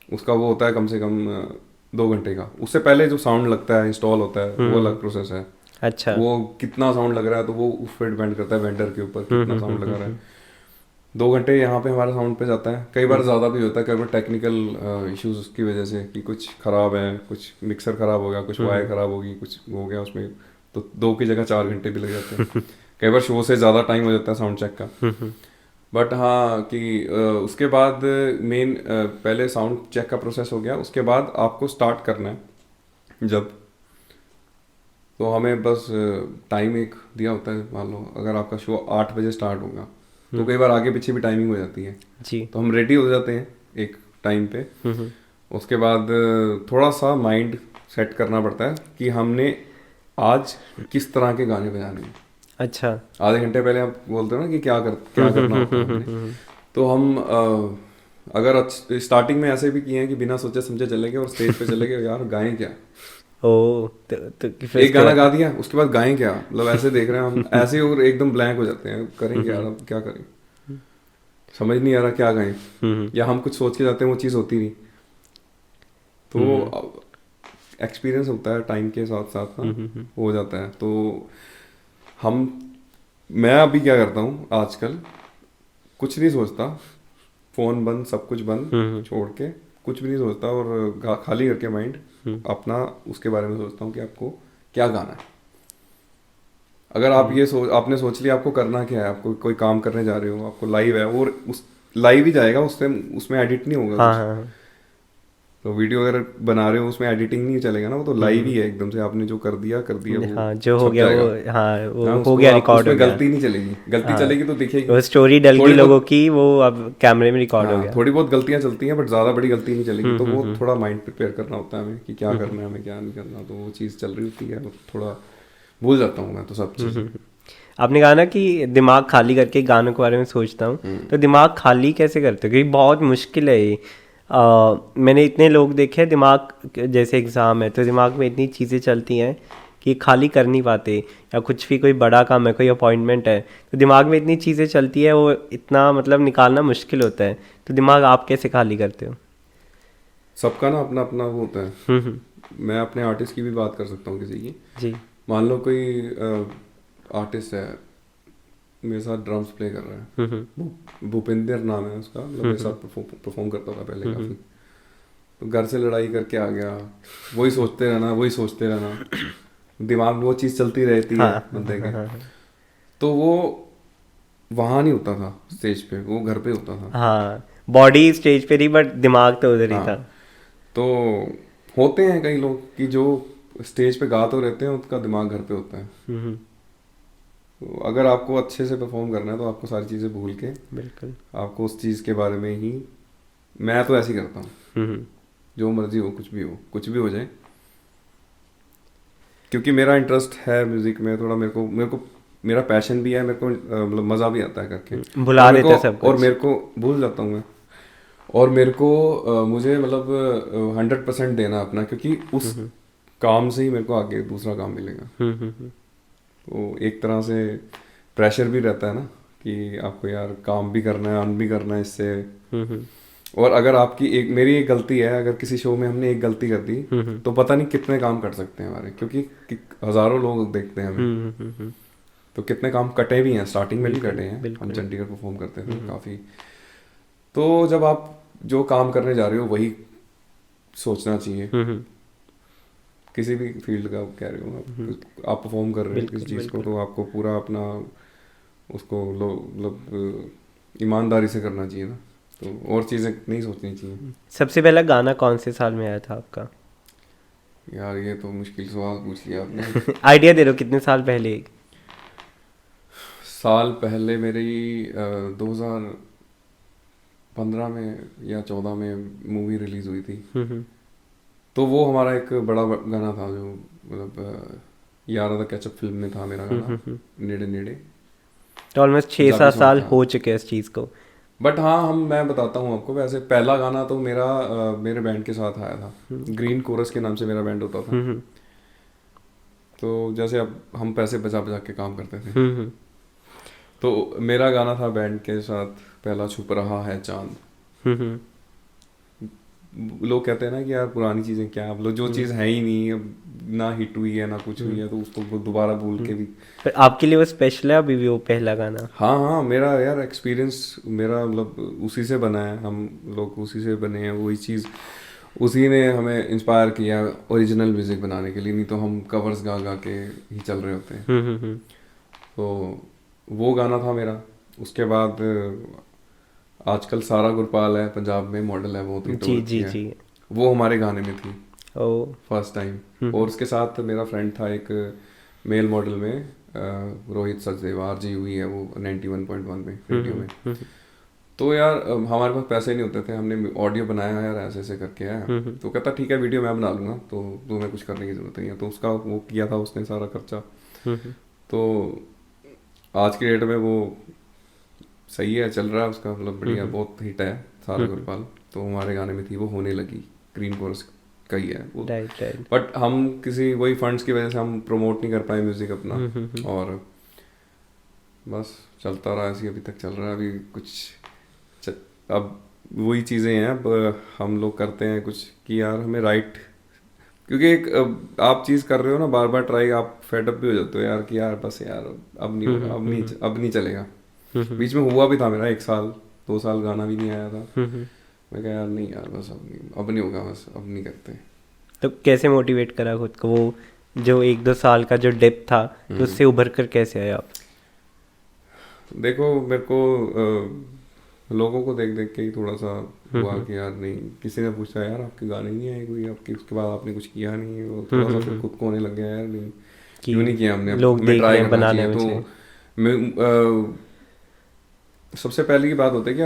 उसका वो होता है कम से कम 2 घंटे का। उससे पहले जो साउंड लगता है, इंस्टॉल होता है, वो अलग प्रोसेस है। अच्छा, वो कितना साउंड लग रहा है तो वो उस पर डिपेंड करता है वेंडर के ऊपर कितना साउंड लगा रहा है। 2 घंटे यहाँ पे हमारा साउंड पे जाता है। कई बार ज़्यादा भी होता है, कई बार टेक्निकल इश्यूज की वजह से कि कुछ ख़राब है, कुछ मिक्सर ख़राब हो गया, कुछ वायर ख़राब होगी, कुछ हो गया उसमें, तो 2 की जगह 4 घंटे भी लग जाते हैं। कई बार शो से ज़्यादा टाइम हो जाता है साउंड चेक का। बट हाँ कि उसके बाद मेन पहले साउंड चेक का प्रोसेस हो गया, उसके बाद आपको स्टार्ट करना है जब, तो हमें बस टाइम एक दिया होता है। मान लो अगर आपका शो 8 बजे स्टार्ट होगा तो कई बार आगे पीछे भी टाइमिंग हो जाती है जी। तो हम रेडी हो जाते हैं एक टाइम पे। उसके बाद थोड़ा सा माइंड सेट करना पड़ता है कि हमने आज किस तरह के गाने बजाने हैं। अच्छा, आधे घंटे पहले आप बोलते हो ना कि क्या करना होता है हमने। तो हम अगर स्टार्टिंग में ऐसे भी किए हैं कि बिना सोचे समझे चले गए और स्टेज पे चले गए, यार गाएं क्या। ओ तो फिर एक गाना गा दिया, उसके बाद गाएं क्या, मतलब ऐसे देख रहे हैं हम ऐसे और एकदम ब्लैंक हो जाते हैं, करेंगे यार अब क्या करें, समझ नहीं आ रहा क्या गाएं। या हम कुछ सोच के जाते हैं वो चीज़ होती नहीं। तो एक्सपीरियंस होता है टाइम के साथ साथ ना, हो जाता है। तो मैं अभी क्या करता हूँ आजकल, कुछ नहीं सोचता, फ़ोन बंद, सब कुछ बंद छोड़ के कुछ भी नहीं सोचता और खाली करके माइंड अपना उसके बारे में सोचता हूँ कि आपको क्या गाना है। अगर आप आपने सोच लिया आपको करना क्या है, आपको कोई काम करने जा रहे हो, आपको लाइव है और उस लाइव ही जाएगा, उसमें एडिट नहीं होगा कुछ। हाँ। तो वीडियो अगर बना रहे हो उसमें एडिटिंग नहीं चलेगा ना, वो तो लाइव ही है एकदम से, आपने जो कर दिया वो हाँ, जो हो छप गया जाएगा। वो, हाँ वो हाँ, हो गया, रिकॉर्ड हो उसमें गया। गलती नहीं चलेगी, गलती चलेगी तो दिखेगी। वो स्टोरी डल गई लोगों की, वो अब कैमरे में रिकॉर्ड हो हाँ, गया। थोड़ी बहुत गलतियां चलती हैं बट ज़्यादा बड़ी गलती नहीं चलेगी। तो वो थोड़ा माइंड प्रिपेयर करना होता है हमें कि क्या करना है, हमें क्या नहीं करना। तो वो चीज़ चल रही होती है, थोड़ा भूल जाता हूँ मैं तो सब चीज़। आपने कहा ना कि दिमाग खाली करके गानों के बारे में सोचता हूँ, तो दिमाग खाली कैसे करते हो? क्योंकि बहुत मुश्किल है ये। मैंने इतने लोग देखे हैं, दिमाग जैसे एग्ज़ाम है तो दिमाग में इतनी चीज़ें चलती हैं कि खाली कर नहीं पाते, या कुछ भी कोई बड़ा काम है, कोई अपॉइंटमेंट है, तो दिमाग में इतनी चीज़ें चलती है, वो इतना मतलब निकालना मुश्किल होता है। तो दिमाग आप कैसे खाली करते हो? सबका ना अपना अपना वो होता है। मैं अपने आर्टिस्ट की भी बात कर सकता हूँ किसी की। जी। मान लो कोई आर्टिस्ट है मेरे साथ ड्रम्स प्ले कर रहा है, भूपेंद्र नाम है उसका, मतलब मेरे साथ परफॉर्म करता था पहले काफ़ी। तो घर से लड़ाई करके आ गया, वही सोचते रहना दिमाग में वो चीज़ चलती रहती है बंदे के। तो वो वहाँ नहीं होता था स्टेज पे, वो घर पे होता था। हाँ, बॉडी स्टेज पे रही बट दिमाग तो उधर ही था। तो होते हैं कई लोग कि जो स्टेज पे गा तो रहते हैं, उनका दिमाग घर पे होता है। तो अगर आपको अच्छे से परफॉर्म करना है तो आपको सारी चीज़ें भूल के बिल्कुल आपको उस चीज़ के बारे में ही, मैं तो ऐसे ही करता हूँ, जो मर्जी हो, कुछ भी हो जाए, क्योंकि मेरा इंटरेस्ट है म्यूज़िक में थोड़ा। मेरे को मेरा पैशन भी है, मेरे को मतलब मज़ा भी आता है करके। भुला देते सब कुछ। और मेरे को भूल जाता हूँ मैं, और मेरे को मुझे मतलब 100% देना अपना, क्योंकि उस काम से ही मेरे को आगे दूसरा काम मिलेगा। तो एक तरह से प्रेशर भी रहता है ना कि आपको यार काम भी करना है, अर्न भी करना है इससे। और अगर आपकी मेरी एक गलती है, अगर किसी शो में हमने एक गलती कर दी तो पता नहीं कितने काम कट सकते हैं हमारे, क्योंकि हज़ारों लोग देखते हैं हमें। तो कितने काम कटे भी हैं, स्टार्टिंग में भी कटे हैं। हम चंडीगढ़ परफॉर्म करते थे काफ़ी। तो जब आप जो काम करने जा रहे हो वही सोचना चाहिए, किसी भी फील्ड का कह रहे हो आप परफॉर्म कर रहे हो किसी चीज़ को, तो आपको पूरा अपना उसको मतलब ईमानदारी से करना चाहिए ना, तो और चीज़ें नहीं सोचनी चाहिए। सबसे पहला गाना कौन से साल में आया था आपका? यार ये तो मुश्किल सवाल पूछ लिया आपने। आइडिया दे दो, कितने साल पहले? साल पहले मेरी 2015 में या 14 में मूवी रिलीज हुई थी। तो वो हमारा एक बड़ा गाना था, जो मतलब यारा द कैचअप फिल्म में था मेरा गाना, नेड़े नेड़े। तो ऑलमोस्ट 6-7 साल हो चुके हैं इस चीज़ को। बट हाँ मैं बताता हूँ आपको, वैसे पहला गाना तो मेरा मेरे बैंड के साथ आया था, ग्रीन कोरस के नाम से मेरा बैंड होता था। तो जैसे अब हम पैसे बचा बचा के काम करते थे, तो मेरा गाना था बैंड के साथ पहला, छुप रहा है चांद। लोग कहते हैं ना कि यार पुरानी चीजें क्या, अब लोग जो चीज है ही नहीं, अब ना हिट हुई है ना कुछ हुई है, तो उसको दोबारा बोल के भी। पर आपके लिए वो स्पेशल है अभी भी वो पहला गाना? हाँ मेरा यार एक्सपीरियंस, मेरा मतलब उसी से बना है, हम लोग उसी से बने हैं, वही चीज़ उसी ने हमें इंस्पायर किया ओरिजिनल म्यूजिक बनाने के लिए, नहीं तो हम कवर्स गा गा के ही चल रहे होते हैं। तो वो गाना था मेरा। उसके बाद आजकल सारा गुरपाल है पंजाब में, मॉडल है, वो थी जी जी जी। वो हमारे गाने में थी ओ फर्स्ट टाइम। और उसके साथ मेरा फ्रेंड था एक मेल मॉडल में, रोहित सचदेव, आरजी हुई है वो 91.1 में रेडियो में। तो यार हमारे पास पैसे नहीं होते थे, हमने ऑडियो बनाया यार ऐसे ऐसे करके है, तो कहता ठीक है वीडियो मैं बना लूँगा, तो तुम्हें कुछ करने की जरूरत नहीं है। तो उसका वो किया था उसने सारा खर्चा। तो आज की डेट में वो सही है, चल रहा है उसका, मतलब बढ़िया, बहुत हिट है सारा गुरपाल। तो हमारे गाने में थी वो, होने लगी, ग्रीन कोरस का ही है वो। राइट। बट हम किसी वही फंड्स की वजह से हम प्रमोट नहीं कर पाए म्यूजिक अपना, और बस चलता रहा ऐसे, अभी तक चल रहा है। अभी कुछ अब वही चीज़ें हैं, अब हम लोग करते हैं कुछ कि यार हमें राइट, क्योंकि एक आप चीज़ कर रहे हो ना बार बार ट्राई, आप फेडअप भी हो जाते हो यार कि यार बस यार अब नहीं होगा, अब नहीं चलेगा। बीच में हुआ भी था मेरा 1 साल 2 साल गाना भी नहीं आया था, मैं कहा यार नहीं यार बस अब नहीं होगा, बस अब नहीं करते। तो कैसे मोटिवेट करा खुद को, वो जो 1-2 साल का जो डिप था, तो उससे उभर कर कैसे आए आप? देखो मेरे को लोगों को देख देख के ही थोड़ा सा हुआ कि यार नहीं, किसी ने पूछा यार आपके गाने नहीं आए कोई आपके, उसके बाद आपने कुछ किया नहीं, वो थोड़ा सा फिर खुद को होने लग गया यार नहीं क्यों नहीं किया हमने, लोग हमें देख ट्राई रहे हैं करना बनाने चाहिए। में तो मैं सबसे पहले की बात होती है कि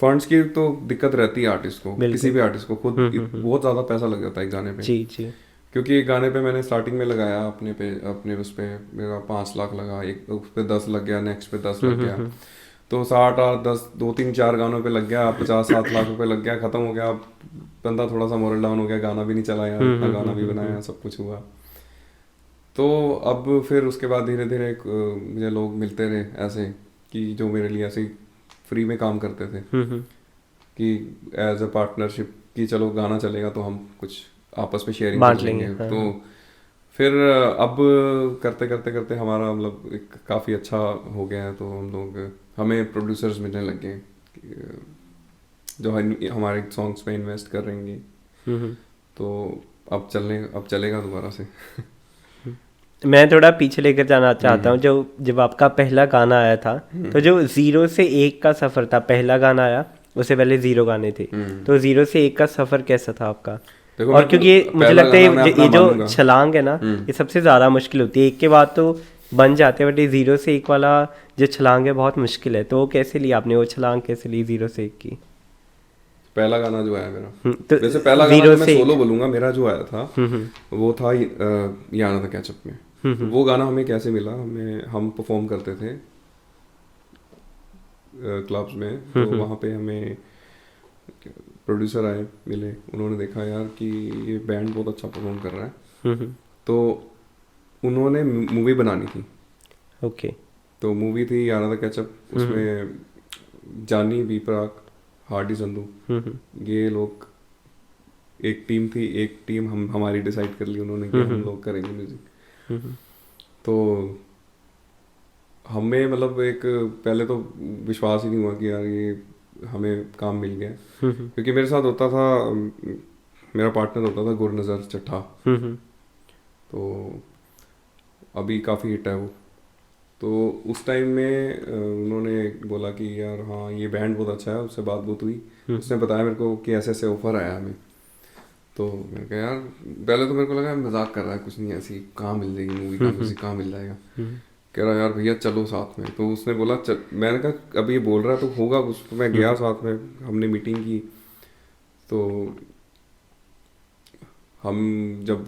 फंड्स की तो दिक्कत रहती है आर्टिस्ट को, किसी भी आर्टिस्ट को, खुद बहुत ज़्यादा पैसा लग जाता है एक गाने पे। जी जी। क्योंकि एक गाने पे मैंने स्टार्टिंग में लगाया अपने उस पे मेरा 5 लाख लगा, एक उस पे 10 लग गया, नेक्स्ट पे 10 लग गया, तो 60 8 10 2 3 4 गानों पे लग गया, 50-7 लाख रुपए लग गया, खत्म हो गया। अब बंदा थोड़ा सा मोरल डाउन हो गया, गाना भी नहीं चला यार, इतना गाना भी बनाया, सब कुछ हुआ। तो अब फिर उसके बाद धीरे धीरे मुझे लोग मिलते रहे ऐसे कि जो मेरे लिए ऐसे फ्री में काम करते थे, कि एज अ पार्टनरशिप कि चलो गाना चलेगा तो हम कुछ आपस में शेयरिंग कर लेंगे। तो फिर अब करते करते करते हमारा मतलब एक काफ़ी अच्छा हो गया है, तो हमें प्रोड्यूसर्स मिलने लग गए जो हमारे सॉन्ग्स में इन्वेस्ट करेंगे। तो अब चलेगा दोबारा से। मैं थोड़ा पीछे लेकर जाना चाहता हूँ, जो जब आपका पहला गाना आया था, तो जो 0 से 1 का सफर था, पहला गाना आया, उससे पहले 0 गाने थे, तो 0 से 1 का सफर कैसा था आपका? और क्योंकि मुझे लगता है ये जो छलांग है ना, ये सबसे ज़्यादा मुश्किल होती है, 1 के बाद तो बन जाते हैं, बट ये 0 से 1 वाला जो छलांग है बहुत मुश्किल है। तो वो कैसे ली आपने, वो छलांग कैसे ली 0 से 1 की? पहला गाना जो आया मेरा, तो वैसे पहला गाना मैं सोलो बोलूंगा, मेरा जो आया था वो था याना द कैचअप में। वो गाना हमें कैसे मिला, हम परफॉर्म करते थे क्लब्स में, तो वहाँ पे हमें प्रोड्यूसर आए मिले, उन्होंने देखा यार कि ये बैंड बहुत अच्छा परफॉर्म कर रहा है, तो उन्होंने मूवी बनानी थी। ओके। तो मूवी थी याना द कैचअप, उसमें जानी, बी प्राक, हार्डी संधू, ये लोग एक टीम थी, एक टीम हमारी डिसाइड कर ली उन्होंने कि हम लोग करेंगे म्यूजिक। तो हमें मतलब एक पहले तो विश्वास ही नहीं हुआ कि यार ये हमें काम मिल गया, क्योंकि मेरे साथ होता था, मेरा पार्टनर होता था गुरनज़र चट्ठा, तो अभी काफ़ी हिट है वो। तो उस टाइम में उन्होंने बोला कि यार हाँ ये बैंड बहुत अच्छा है, उससे बात हुई, उसने बताया मेरे को कि ऐसे ऐसे ऑफर आया हमें। तो मैंने कहा यार, पहले तो मेरे को लगा मजाक कर रहा है, कुछ नहीं, ऐसी कहाँ मिल जाएगी मूवी का म्यूजिक, कहाँ मिल जाएगा। कह रहा यार भैया चलो साथ में। तो उसने बोला मैंने कहा अब ये बोल रहा है तो होगा कुछ, तो मैं गया साथ में, हमने मीटिंग की। तो हम जब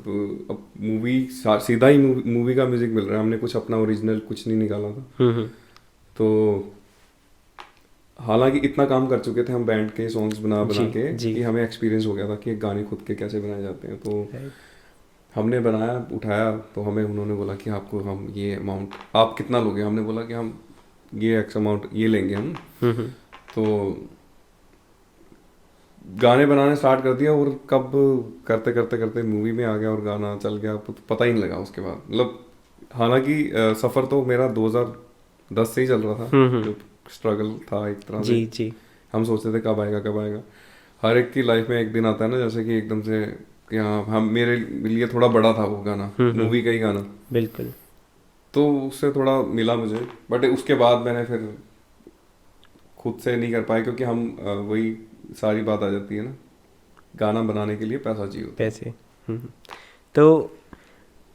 अब मूवी सीधा ही मूवी का म्यूजिक मिल रहा है, हमने कुछ अपना ओरिजिनल कुछ नहीं निकाला था। तो हालांकि इतना काम कर चुके थे हम बैंड के सॉन्ग्स बना जी, के जी। कि हमें एक्सपीरियंस हो गया था कि गाने खुद के कैसे बनाए जाते हैं। तो Right. हमने बनाया, उठाया, तो हमें उन्होंने बोला कि आपको हम ये अमाउंट, आप कितना लोगे? हमने बोला कि हम ये एक्स अमाउंट ये लेंगे हम। तो गाने बनाने स्टार्ट कर दिया और कब करते करते करते मूवी में आ गया और गाना चल गया, पता ही नहीं लगा उसके बाद। मतलब हालांकि सफ़र तो मेरा 2010 से ही चल रहा था, जो स्ट्रगल था एक तरह से। जी जी हम सोचते थे कब आएगा कब आएगा। हर एक की लाइफ में एक दिन आता है ना, जैसे कि एकदम से कि हाँ, हम मेरे लिए थोड़ा बड़ा था वो गाना, मूवी का ही गाना, बिल्कुल। तो उससे थोड़ा मिला मुझे। बट उसके बाद मैंने फिर खुद से नहीं कर पाए, क्योंकि हम वही सारी बात आ जाती है ना, गाना बनाने के लिए पैसा चाहिए होता है। पैसे। तो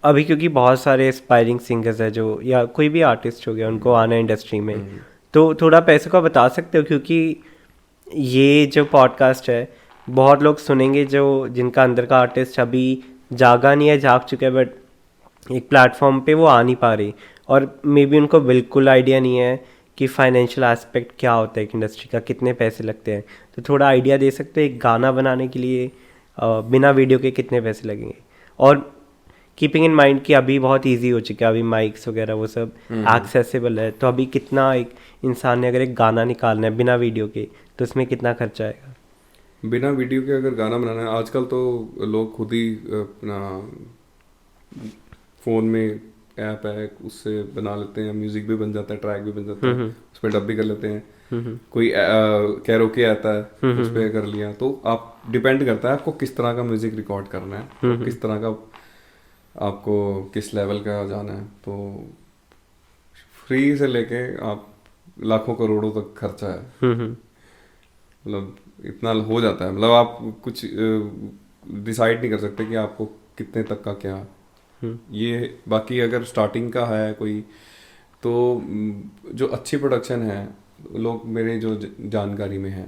अभी क्योंकि बहुत सारे एस्पायरिंग सिंगर्स हैं जो, या कोई भी आर्टिस्ट हो गया, उनको आना है इंडस्ट्री में, तो थोड़ा पैसे का बता सकते हो? क्योंकि ये जो पॉडकास्ट है बहुत लोग सुनेंगे जो जिनका अंदर का आर्टिस्ट अभी जागा नहीं है, जाग चुका है, बट एक प्लेटफॉर्म पे वो आ नहीं पा रही, और मे बी उनको बिल्कुल आइडिया नहीं है कि फाइनेंशियल एस्पेक्ट क्या होता है एक इंडस्ट्री का, कितने पैसे लगते हैं। तो थोड़ा आइडिया दे सकते हो एक गाना बनाने के लिए बिना वीडियो के कितने पैसे लगेंगे? और कीपिंग इन माइंड कि अभी बहुत इजी हो चुका है, अभी माइक्स वगैरह वो सब एक्सेसिबल है, तो अभी कितना एक इंसान ने अगर एक गाना निकालना है बिना वीडियो के, तो उसमें कितना खर्चा आएगा? बिना वीडियो के अगर गाना बनाना है, आजकल तो लोग खुद ही अपना फ़ोन में ऐप है उससे बना लेते हैं, म्यूज़िक भी बन जाता है, ट्रैक भी बन जाता है, उस पर डब भी कर लेते हैं। कोई कैरोके आता है उस पर कर लिया। तो आप डिपेंड करता है आपको किस तरह का म्यूज़िक रिकॉर्ड करना है, तो किस तरह का आपको किस लेवल का जाना है। तो फ्री से लेके आप लाखों करोड़ों तक खर्चा है, मतलब इतना हो जाता है। मतलब आप कुछ डिसाइड नहीं कर सकते कि आपको कितने तक का क्या ये। बाकी अगर स्टार्टिंग का है कोई, तो जो अच्छी प्रोडक्शन है, लोग मेरे जो जानकारी में है,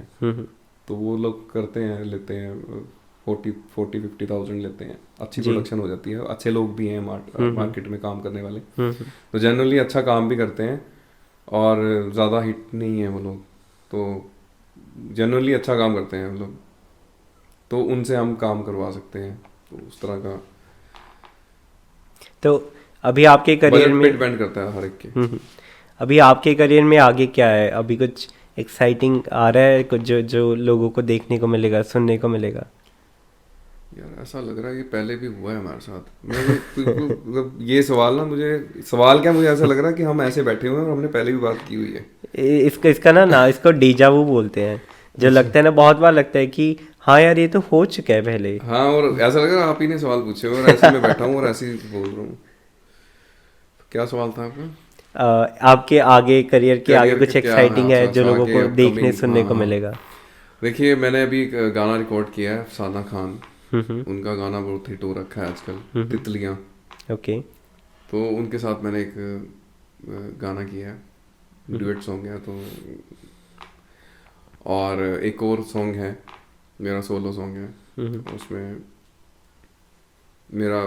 तो वो लोग करते हैं, लेते हैं 40-50,000 लेते हैं, अच्छी प्रोडक्शन हो जाती है। अच्छे लोग भी हैं मार्केट में काम करने वाले, तो जनरली अच्छा काम भी करते हैं और ज़्यादा हिट नहीं है वो लोग, तो जनरली अच्छा काम करते हैं मतलब, तो उनसे हम काम करवा सकते हैं। तो उस तरह का तो अभी आपके करियर में डिपेंड करता है हर एक के। अभी आपके करियर में आगे क्या है? अभी कुछ एक्साइटिंग आ रहा है, कुछ जो जो लोगों को देखने को मिलेगा, सुनने को मिलेगा? यार ऐसा लग रहा है कि पहले भी हुआ है हमारे साथ। मतलब ये सवाल ना, मुझे सवाल क्या, मुझे ऐसा लग रहा है कि हम ऐसे बैठे हुए हैं और हमने पहले भी बात की हुई है। इसका ना इसको डेजावू बोलते हैं, जो लगता है ना, बहुत बार लगता है कि हाँ यार ये तो हो चुका है पहले। हाँ, और ऐसा लग रहा है आप ही ने सवाल पूछे और ऐसे मैं बैठा हूँ और ऐसे ही बोल रहा हूँ। क्या सवाल था आपका? आपके आगे करियर के आगे कुछ एक्साइटिंग है जो लोगों को आगे देखने upcoming, सुनने को हाँ। मिलेगा? देखिए, मैंने अभी एक गाना रिकॉर्ड किया है, अफसाना खान, उनका गाना बहुत हिट हो रखा है आजकल, तितलियाँ। ओके। तो उनके साथ मैंने एक गाना किया है, डुएट सॉन्ग है। तो और एक और सॉन्ग है, मेरा सोलो सॉन्ग है, उसमें मेरा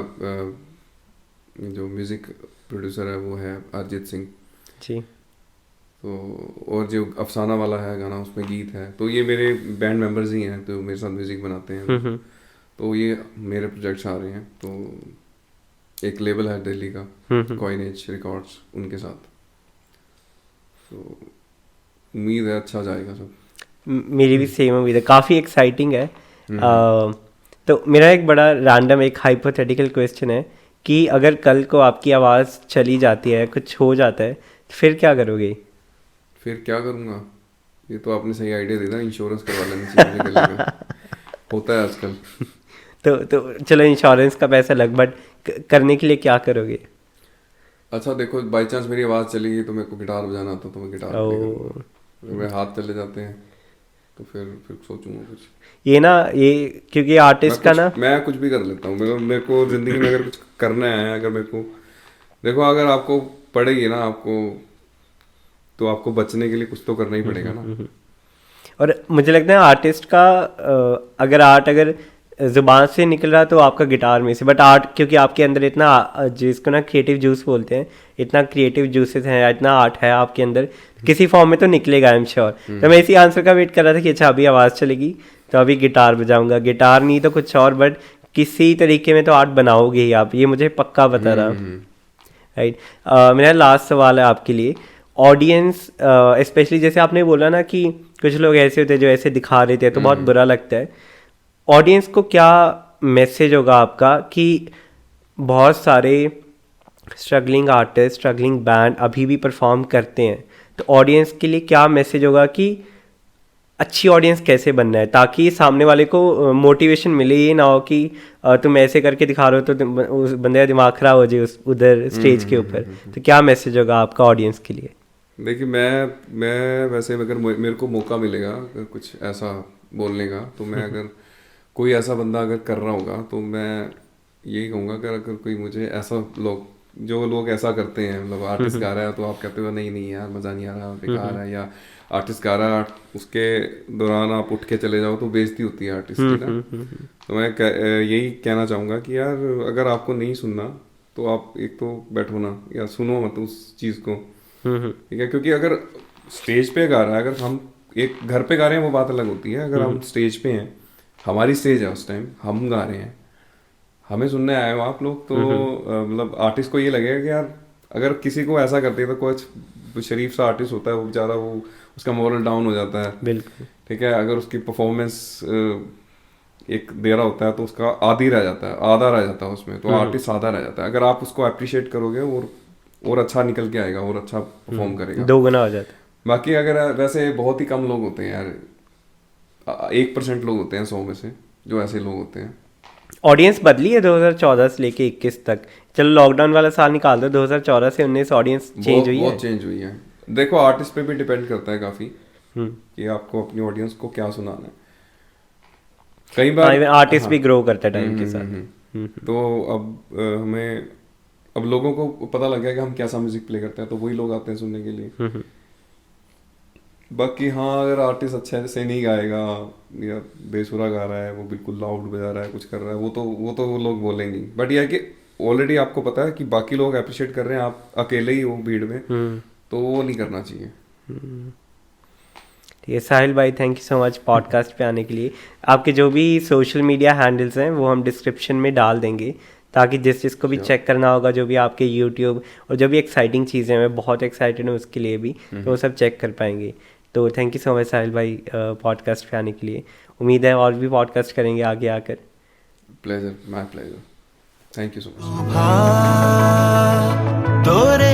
जो म्यूज़िक प्रोड्यूसर है वो है अरिजीत सिंह जी। तो, और जो अफसाना वाला है गाना, उसमें गीत है। तो ये मेरे बैंड मेंबर्स ही हैं तो मेरे साथ म्यूज़िक बनाते हैं। तो ये मेरे प्रोजेक्ट्स आ रहे हैं। तो एक लेबल है दिल्ली का, कॉइनेज रिकॉर्ड्स, उनके साथ। तो उम्मीद है अच्छा जाएगा सब। मेरी भी सेम उम्मीद है, काफ़ी एक्साइटिंग है। तो मेरा एक बड़ा रैंडम एक हाइपोथेटिकल क्वेश्चन है कि अगर कल को आपकी आवाज़ चली जाती है, कुछ हो जाता है, तो फिर क्या करोगे? फिर क्या करूँगा? ये तो आपने सही आइडिया दिया, इंश्योरेंस करवा लेना चाहिए मुझे गले का। होता है आजकल। तो चलो इंश्योरेंस का पैसा लग, बट करने के लिए क्या करोगे? अच्छा देखो, बाई चांस मेरी आवाज़ चली गई तो मेरे को गिटार बजाना आता, तो मैं गिटार प्ले करूँगा। अगर मेरे हाथ चले जाते हैं तो फिर सोचूंगा कुछ। ये ना, ये क्योंकि आर्टिस्ट का ना, मैं कुछ भी कर लेता हूँ। मेरे को ज़िंदगी में अगर कुछ करना है, अगर मेरे को देखो, अगर आपको पड़ेगी ना, आपको तो आपको बचने के लिए कुछ तो करना ही पड़ेगा ना। और मुझे लगता है आर्टिस्ट का अगर जुबान से निकल रहा तो आपका गिटार में से, बट आर्ट क्योंकि आपके अंदर इतना जिसको ना क्रिएटिव जूस बोलते हैं, इतना क्रिएटिव जूसेस हैं, इतना आर्ट है आपके अंदर, किसी फॉर्म में तो निकलेगा आई एम श्योर। तो मैं इसी आंसर का वेट कर रहा था कि अच्छा अभी आवाज़ चलेगी तो अभी गिटार बजाऊंगा, गिटार नहीं तो कुछ और, बट किसी तरीके में तो आर्ट बनाओगे ही आप, ये मुझे पक्का बता रहा। राइट, मेरा लास्ट सवाल है आपके लिए। ऑडियंस स्पेशली जैसे आपने बोला ना कि कुछ लोग ऐसे होते हैं जो ऐसे दिखा रहे थे तो बहुत बुरा लगता है, ऑडियंस को क्या मैसेज होगा आपका कि बहुत सारे स्ट्रगलिंग आर्टिस्ट, स्ट्रगलिंग बैंड अभी भी परफॉर्म करते हैं, तो ऑडियंस के लिए क्या मैसेज होगा कि अच्छी ऑडियंस कैसे बनना है, ताकि सामने वाले को मोटिवेशन मिले, ये ना हो कि तुम ऐसे करके दिखा रहे हो तो उस बंदे का दिमाग खराब हो जाए उधर स्टेज के ऊपर। तो क्या मैसेज होगा आपका ऑडियंस के लिए? देखिए मैं वैसे अगर मेरे को मौका मिलेगा अगर कुछ ऐसा बोलने का, तो मैं अगर कोई ऐसा बंदा अगर कर रहा होगा तो मैं यही कहूँगा कि अगर कोई मुझे ऐसा जो लोग ऐसा करते हैं, मतलब आर्टिस्ट गा रहा है तो आप कहते हो नहीं यार मज़ा नहीं आ रहा, बेकार है, या आर्टिस्ट गा रहा है उसके दौरान आप उठ के चले जाओ तो बेइज्जती होती है आर्टिस्ट की ना। तो मैं यही कहना चाहूँगा कि यार अगर आपको नहीं सुनना तो आप एक तो बैठो ना, या सुनो मत उस चीज़ को, ठीक है? क्योंकि अगर स्टेज पे गा रहा है, अगर हम एक घर पे गा रहे हैं वो बात अलग होती है, अगर हम स्टेज पे हैं, हमारी स्टेज है उस टाइम, हम गा रहे हैं, हमें सुनने आए हो आप लोग, तो मतलब आर्टिस्ट को ये लगेगा कि यार अगर किसी को ऐसा करते हैं तो कुछ शरीफ सा आर्टिस्ट होता है वो बेचारा, वो उसका मोरल डाउन हो जाता है, बिल्कुल, ठीक है? अगर उसकी परफॉर्मेंस एक दे रहा होता है तो उसका आधा रह जाता है उसमें, तो आर्टिस्ट आधा रह जाता है। अगर आप उसको अप्रिशिएट करोगे और अच्छा निकल के आएगा और अच्छा परफॉर्म करेगा, 2 गुना हो जाता है। बाकी अगर वैसे बहुत ही कम लोग होते हैं यार, 1% लोग होते हैं 100 में से जो ऐसे लोग होते हैं। ऑडियंस बदली है 2014 से लेके 21 तक, चलो लॉकडाउन वाला साल निकाल दो, 2014 से 19 ऑडियंस चेंज हुई है, बहुत चेंज हुई है। देखो आर्टिस्ट पे भी डिपेंड करता है काफी कि आपको अपनी ऑडियंस को क्या सुनाना है। कई बार आर्टिस्ट भी ग्रो करता है टाइम के साथ। तो अब लोगों को पता लग गया कि हम कैसा म्यूजिक प्ले करते हैं, तो वही लोग आते हैं सुनने के लिए। बाकी हाँ, अगर आर्टिस्ट अच्छे से नहीं गाएगा या बेसुरा गा रहा है, वो बिल्कुल लाउड बजा रहा है, कुछ कर रहा है, वो लोग बोलेंगे। बट यह है कि ऑलरेडी आपको पता है कि बाकी लोग अप्रिशिएट कर रहे हैं, आप अकेले ही हो भीड़ में, तो वो नहीं करना चाहिए। ठीक है साहिल भाई, thank you so much podcast पे आने के लिए। आपके जो भी सोशल मीडिया हैंडल्स हैं वो हम डिस्क्रिप्शन में डाल देंगे, ताकि जिसको भी चेक करना होगा, जो भी आपके यूट्यूब और जो भी एक्साइटिंग चीज़ें, मैं बहुत एक्साइटेड हूँ उसके लिए भी, तो वो सब चेक कर पाएंगे। तो थैंक यू सो मच साहिल भाई पॉडकास्ट पे आने के लिए। उम्मीद है और भी पॉडकास्ट करेंगे आगे आकर। Pleasure, my pleasure, thank you so much. तोरे